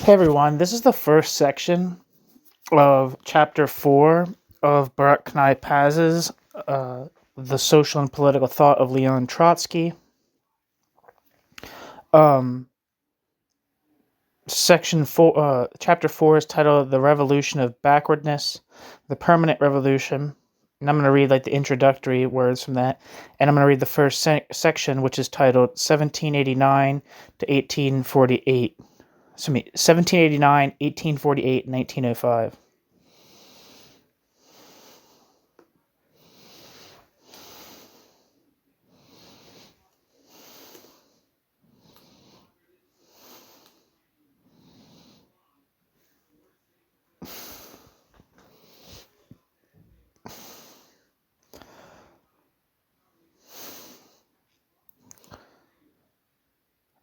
Hey everyone, this is the first section of chapter 4 of Baruch Knei-Paz's The Social and Political Thought of Leon Trotsky. Chapter 4 is titled The Revolution of Backwardness, the Permanent Revolution. And I'm going to read the introductory words from that. And I'm going to read the first section, which is titled 1789 to 1848. 1789, 1848, 1905.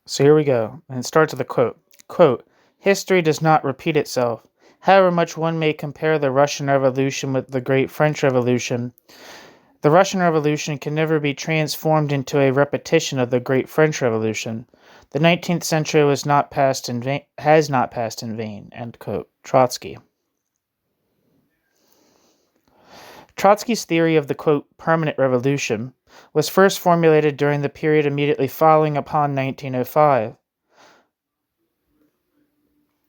So here we go, and it starts with a quote. Quote, "History does not repeat itself. However much one may compare the Russian Revolution with the Great French Revolution, the Russian Revolution can never be transformed into a repetition of the Great French Revolution. The 19th century has not passed in vain." End quote. Trotsky. Trotsky's theory of the, quote, permanent revolution was first formulated during the period immediately following upon 1905.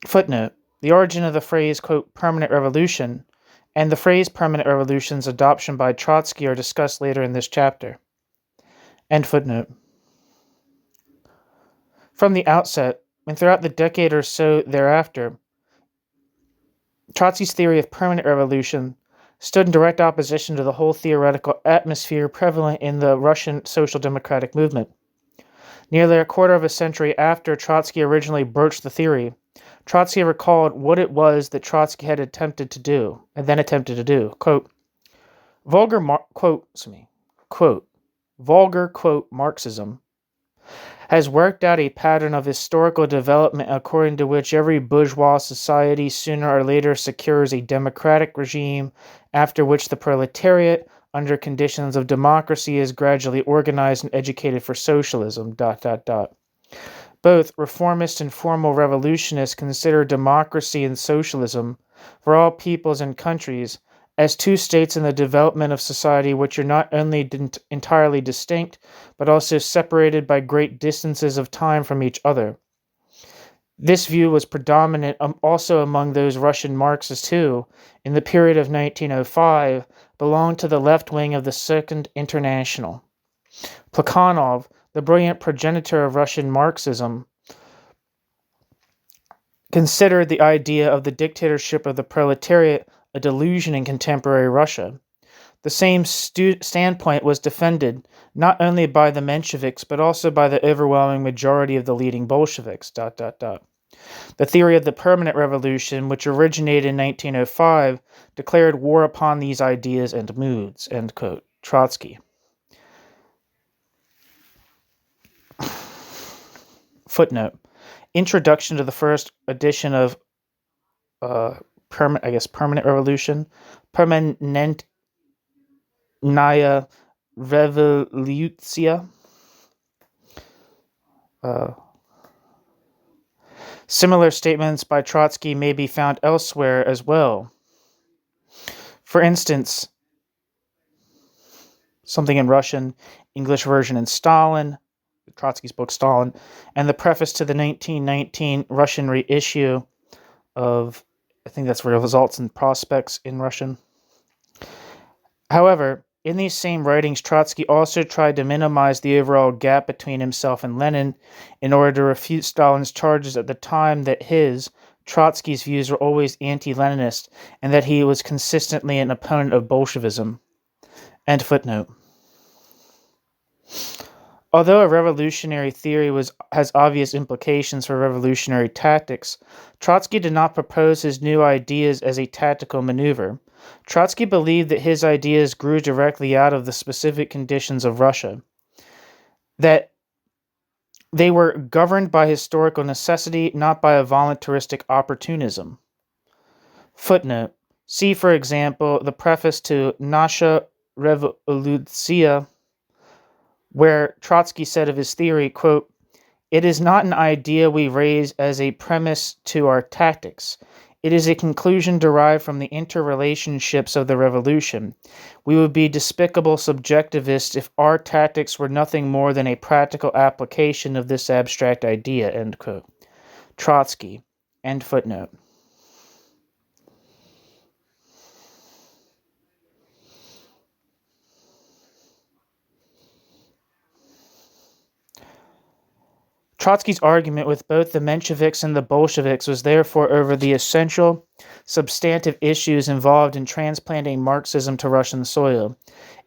Footnote: the origin of the phrase, quote, permanent revolution and the phrase permanent revolution's adoption by Trotsky are discussed later in this chapter. End footnote. From the outset, and throughout the decade or so thereafter, Trotsky's theory of permanent revolution stood in direct opposition to the whole theoretical atmosphere prevalent in the Russian social democratic movement. Nearly a quarter of a century after Trotsky originally broached the theory, Trotsky recalled what it was that Trotsky had attempted to do. Quote, vulgar, Marxism has worked out a pattern of historical development according to which every bourgeois society sooner or later secures a democratic regime, after which the proletariat, under conditions of democracy, is gradually organized and educated for socialism. Both reformist and formal revolutionists consider democracy and socialism for all peoples and countries as two states in the development of society which are not only entirely distinct, but also separated by great distances of time from each other. This view was predominant also among those Russian Marxists who, in the period of 1905, belonged to the left wing of the Second International. Plekhanov, the brilliant progenitor of Russian Marxism, considered the idea of the dictatorship of the proletariat a delusion in contemporary Russia. The same standpoint was defended not only by the Mensheviks, but also by the overwhelming majority of the leading Bolsheviks. The theory of the permanent revolution, which originated in 1905, declared war upon these ideas and moods. End quote. Trotsky. Footnote: introduction to the first edition of Permanent Revolution, Permanentnaya Revoluция. Similar statements by Trotsky may be found elsewhere as well. For instance, something in Russian, English version in Stalin, Trotsky's book Stalin, and the preface to the 1919 Russian reissue of, I think that's Results and Prospects in Russian. However, in these same writings, Trotsky also tried to minimize the overall gap between himself and Lenin in order to refute Stalin's charges at the time that Trotsky's views were always anti-Leninist and that he was consistently an opponent of Bolshevism. End footnote. Although a revolutionary theory has obvious implications for revolutionary tactics, Trotsky did not propose his new ideas as a tactical maneuver. Trotsky believed that his ideas grew directly out of the specific conditions of Russia, that they were governed by historical necessity, not by a voluntaristic opportunism. Footnote: see, for example, the preface to Nasha Revoluция, where Trotsky said of his theory, quote, It is not an idea we raise as a premise to our tactics. It is a conclusion derived from the interrelationships of the revolution. We would be despicable subjectivists if our tactics were nothing more than a practical application of this abstract idea." End quote. Trotsky. End footnote. Trotsky's argument with both the Mensheviks and the Bolsheviks was therefore over the essential, substantive issues involved in transplanting Marxism to Russian soil.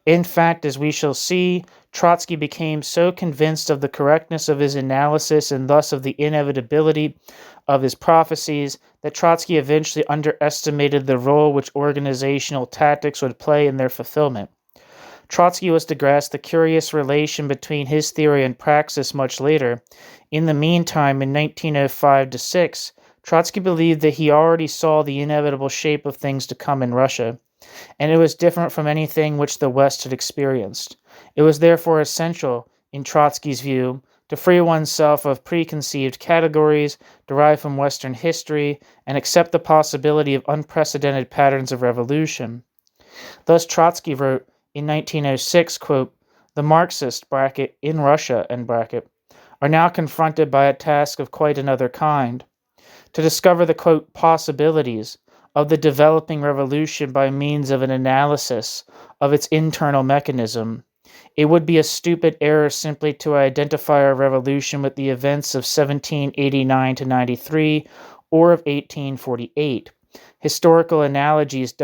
In fact, as we shall see, Trotsky became so convinced of the correctness of his analysis and thus of the inevitability of his prophecies that Trotsky eventually underestimated the role which organizational tactics would play in their fulfillment. Trotsky was to grasp the curious relation between his theory and praxis much later. In the meantime, in 1905-6, Trotsky believed that he already saw the inevitable shape of things to come in Russia, and it was different from anything which the West had experienced. It was therefore essential, in Trotsky's view, to free oneself of preconceived categories derived from Western history and accept the possibility of unprecedented patterns of revolution. Thus Trotsky wrote in 1906, quote, "The Marxists, in Russia, are now confronted by a task of quite another kind, to discover the, quote, possibilities of the developing revolution by means of an analysis of its internal mechanism. It would be a stupid error simply to identify our revolution with the events of 1789-93 or of 1848. Historical analogies,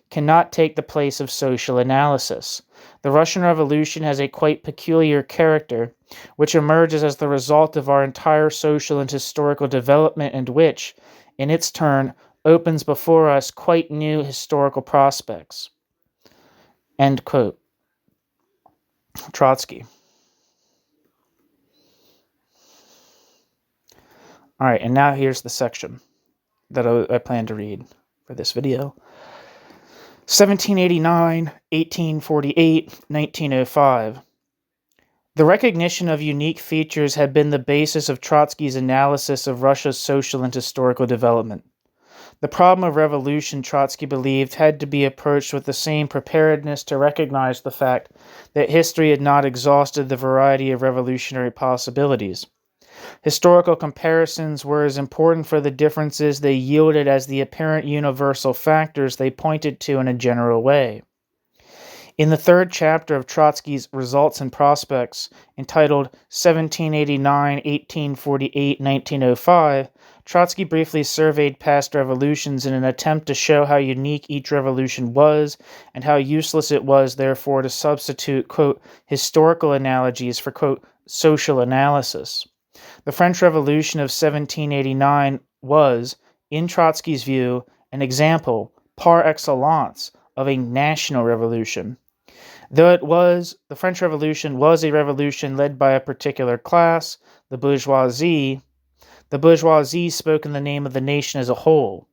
cannot take the place of social analysis. The Russian Revolution has a quite peculiar character, which emerges as the result of our entire social and historical development and which, in its turn, opens before us quite new historical prospects." End quote. Trotsky. All right, and now here's the section that I plan to read for this video. 1789, 1848, 1905. The recognition of unique features had been the basis of Trotsky's analysis of Russia's social and historical development. The problem of revolution, Trotsky believed, had to be approached with the same preparedness to recognize the fact that history had not exhausted the variety of revolutionary possibilities. Historical comparisons were as important for the differences they yielded as the apparent universal factors they pointed to in a general way. In the third chapter of Trotsky's Results and Prospects, entitled 1789, 1848, 1905, Trotsky briefly surveyed past revolutions in an attempt to show how unique each revolution was and how useless it was, therefore, to substitute, quote, historical analogies for, quote, social analysis. The French Revolution of 1789 was, in Trotsky's view, an example, par excellence, of a national revolution. Though the French Revolution was a revolution led by a particular class, the bourgeoisie spoke in the name of the nation as a whole.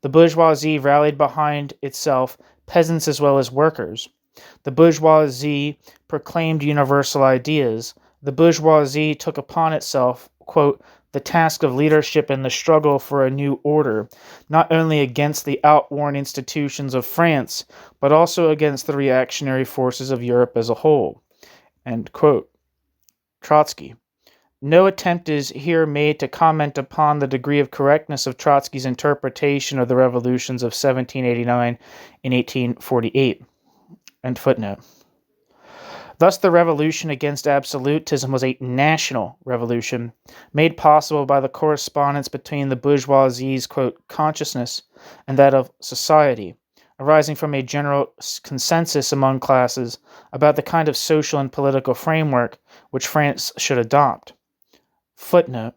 The bourgeoisie rallied behind itself peasants as well as workers. The bourgeoisie proclaimed universal ideas. The bourgeoisie took upon itself, quote, the task of leadership in the struggle for a new order, not only against the outworn institutions of France, but also against the reactionary forces of Europe as a whole. End quote. Trotsky. No attempt is here made to comment upon the degree of correctness of Trotsky's interpretation of the revolutions of 1789 and 1848. End footnote. Thus, the revolution against absolutism was a national revolution, made possible by the correspondence between the bourgeoisie's, quote, consciousness and that of society, arising from a general consensus among classes about the kind of social and political framework which France should adopt. Footnote.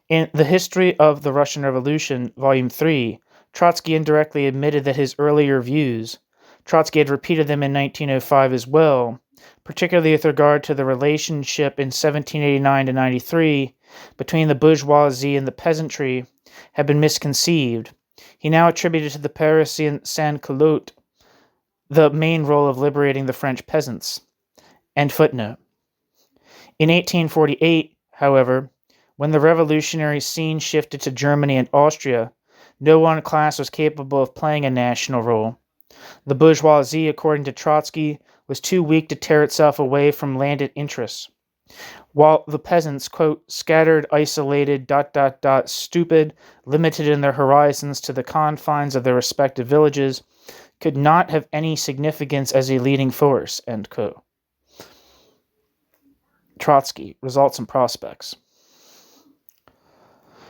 In The History of the Russian Revolution, Volume 3, Trotsky indirectly admitted that his earlier views, Trotsky had repeated them in 1905 as well, particularly with regard to the relationship in 1789-93 between the bourgeoisie and the peasantry, had been misconceived. He now attributed to the Parisian sans-culotte the main role of liberating the French peasants. End footnote. In 1848, However, when the revolutionary scene shifted to Germany and Austria, no one class was capable of playing a national role. The bourgeoisie, according to Trotsky, was too weak to tear itself away from landed interests, while the peasants, quote, scattered, isolated, stupid, limited in their horizons to the confines of their respective villages, could not have any significance as a leading force, end quote. Trotsky, Results and Prospects.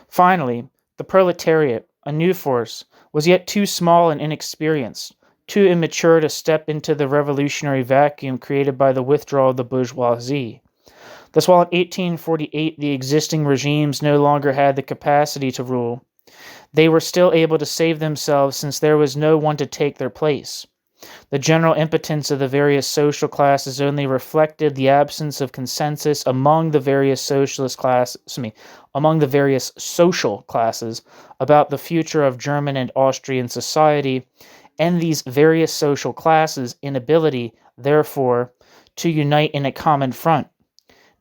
Finally, the proletariat, a new force, was yet too small and inexperienced, too immature to step into the revolutionary vacuum created by the withdrawal of the bourgeoisie. Thus, while in 1848 the existing regimes no longer had the capacity to rule, they were still able to save themselves since there was no one to take their place. The general impotence of the various social classes only reflected the absence of consensus among the various social classes about the future of German and Austrian society, and these various social classes' inability, therefore, to unite in a common front.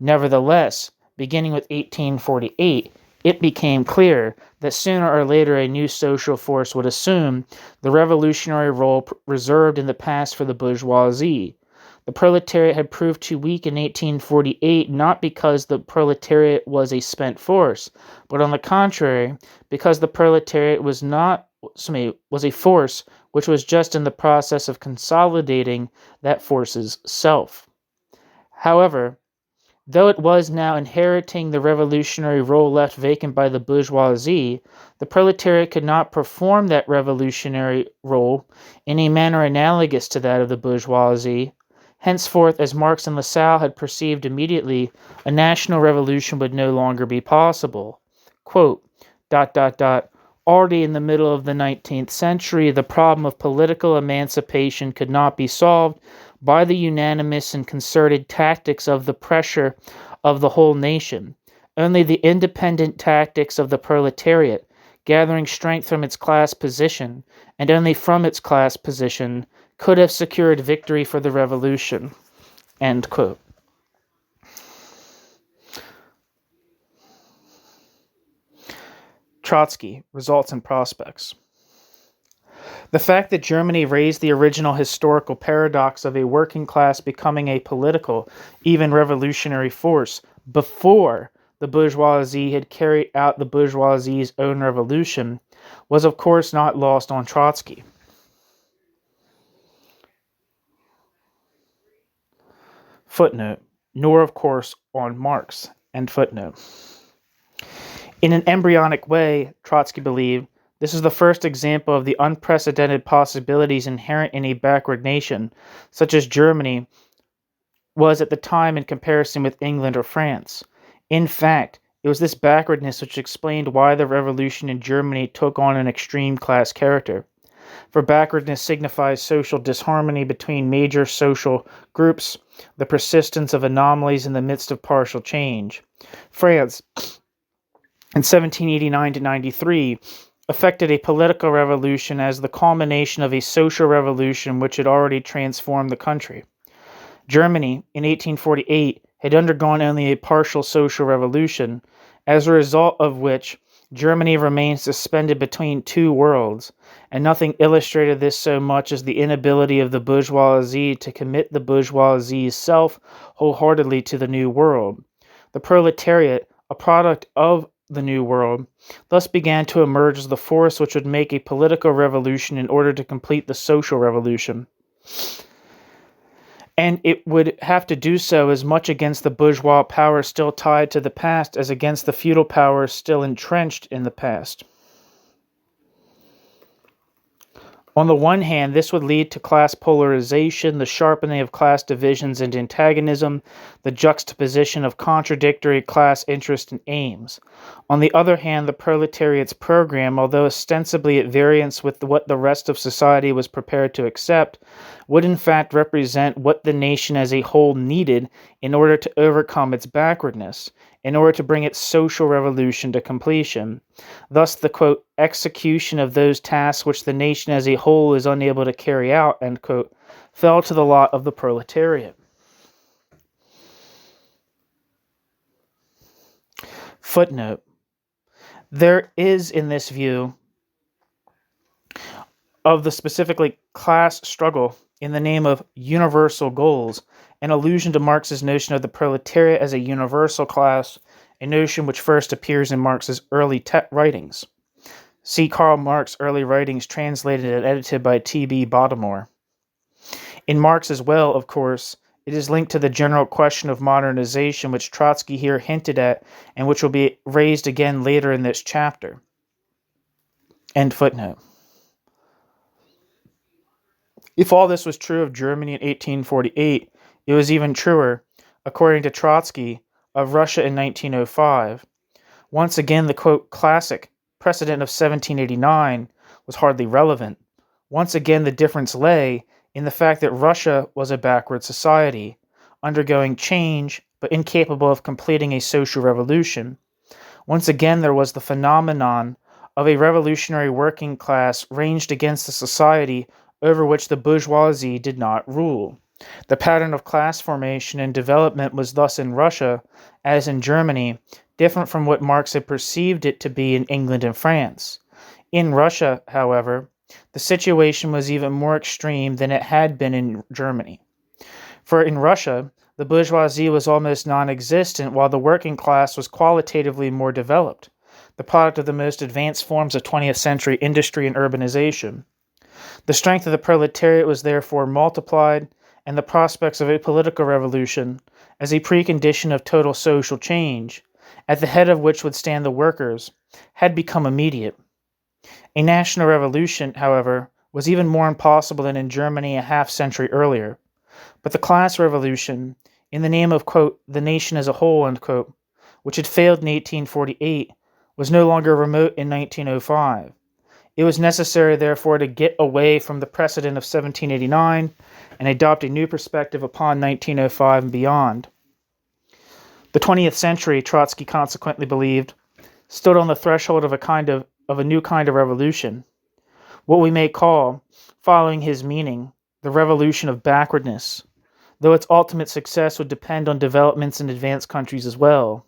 Nevertheless, beginning with 1848, it became clear that sooner or later a new social force would assume the revolutionary role reserved in the past for the bourgeoisie. The proletariat had proved too weak in 1848, not because the proletariat was a spent force, but on the contrary, because the proletariat was a force which was just in the process of consolidating that force's self. However, though it was now inheriting the revolutionary role left vacant by the bourgeoisie, the proletariat could not perform that revolutionary role in a manner analogous to that of the bourgeoisie. Henceforth, as Marx and Lassalle had perceived immediately, a national revolution would no longer be possible. Quote, Already in the middle of the 19th century, the problem of political emancipation could not be solved by the unanimous and concerted tactics of the pressure of the whole nation. Only the independent tactics of the proletariat, gathering strength from its class position, and only from its class position, could have secured victory for the revolution. End quote. Trotsky, Results and Prospects. The fact that Germany raised the original historical paradox of a working class becoming a political, even revolutionary force before the bourgeoisie had carried out the bourgeoisie's own revolution was of course not lost on Trotsky. Footnote, nor of course on Marx, end footnote. In an embryonic way, Trotsky believed, this is the first example of the unprecedented possibilities inherent in a backward nation, such as Germany was at the time in comparison with England or France. In fact, it was this backwardness which explained why the revolution in Germany took on an extreme class character. For backwardness signifies social disharmony between major social groups, the persistence of anomalies in the midst of partial change. France, in 1789 to 93, effected a political revolution as the culmination of a social revolution which had already transformed the country. Germany, in 1848, had undergone only a partial social revolution, as a result of which Germany remained suspended between two worlds, and nothing illustrated this so much as the inability of the bourgeoisie to commit the bourgeoisie's self wholeheartedly to the new world. The proletariat, a product of the New World, thus began to emerge as the force which would make a political revolution in order to complete the social revolution. And it would have to do so as much against the bourgeois power still tied to the past as against the feudal power still entrenched in the past. On the one hand, this would lead to class polarization, the sharpening of class divisions and antagonism, the juxtaposition of contradictory class interests and aims. On the other hand, the proletariat's program, although ostensibly at variance with what the rest of society was prepared to accept, would in fact represent what the nation as a whole needed in order to overcome its backwardness, in order to bring its social revolution to completion. Thus, the, quote, execution of those tasks which the nation as a whole is unable to carry out, end quote, fell to the lot of the proletariat. Footnote. There is in this view of the specifically class struggle in the name of universal goals, an allusion to Marx's notion of the proletariat as a universal class, a notion which first appears in Marx's early writings. See Karl Marx early writings translated and edited by T.B. Baltimore. In Marx as well, of course, it is linked to the general question of modernization which Trotsky here hinted at and which will be raised again later in this chapter. End footnote. If all this was true of Germany in 1848, it was even truer, according to Trotsky, of Russia in 1905. Once again, the, quote, classic precedent of 1789 was hardly relevant. Once again, the difference lay in the fact that Russia was a backward society, undergoing change, but incapable of completing a social revolution. Once again, there was the phenomenon of a revolutionary working class ranged against a society over which the bourgeoisie did not rule. The pattern of class formation and development was thus in Russia, as in Germany, different from what Marx had perceived it to be in England and France. In Russia, however, the situation was even more extreme than it had been in Germany. For in Russia, the bourgeoisie was almost non-existent, while the working class was qualitatively more developed, the product of the most advanced forms of 20th century industry and urbanization. The strength of the proletariat was therefore multiplied, and the prospects of a political revolution, as a precondition of total social change, at the head of which would stand the workers, had become immediate. A national revolution, however, was even more impossible than in Germany a half-century earlier. But the class revolution, in the name of, quote, the nation as a whole, unquote, which had failed in 1848, was no longer remote in 1905. It was necessary, therefore, to get away from the precedent of 1789 and adopt a new perspective upon 1905 and beyond. The 20th century, Trotsky consequently believed, stood on the threshold of a new kind of revolution, what we may call, following his meaning, the revolution of backwardness, though its ultimate success would depend on developments in advanced countries as well.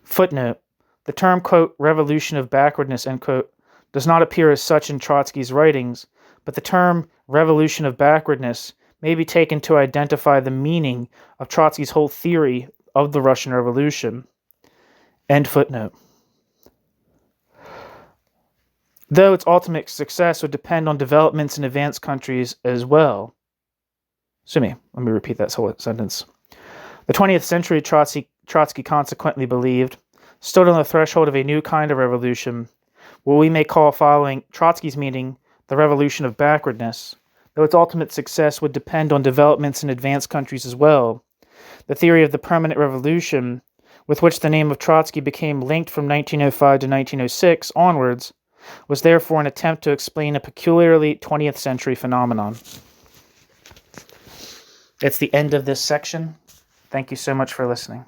Footnote. The term, quote, revolution of backwardness, end quote, does not appear as such in Trotsky's writings, but the term revolution of backwardness may be taken to identify the meaning of Trotsky's whole theory of the Russian Revolution. End footnote. Though its ultimate success would depend on developments in advanced countries as well. Let me repeat that whole sentence. The 20th century, Trotsky consequently believed, stood on the threshold of a new kind of revolution, what we may call, following Trotsky's meaning, the revolution of backwardness, though its ultimate success would depend on developments in advanced countries as well. The theory of the permanent revolution, with which the name of Trotsky became linked from 1905 to 1906 onwards, was therefore an attempt to explain a peculiarly 20th century phenomenon. It's the end of this section. Thank you so much for listening.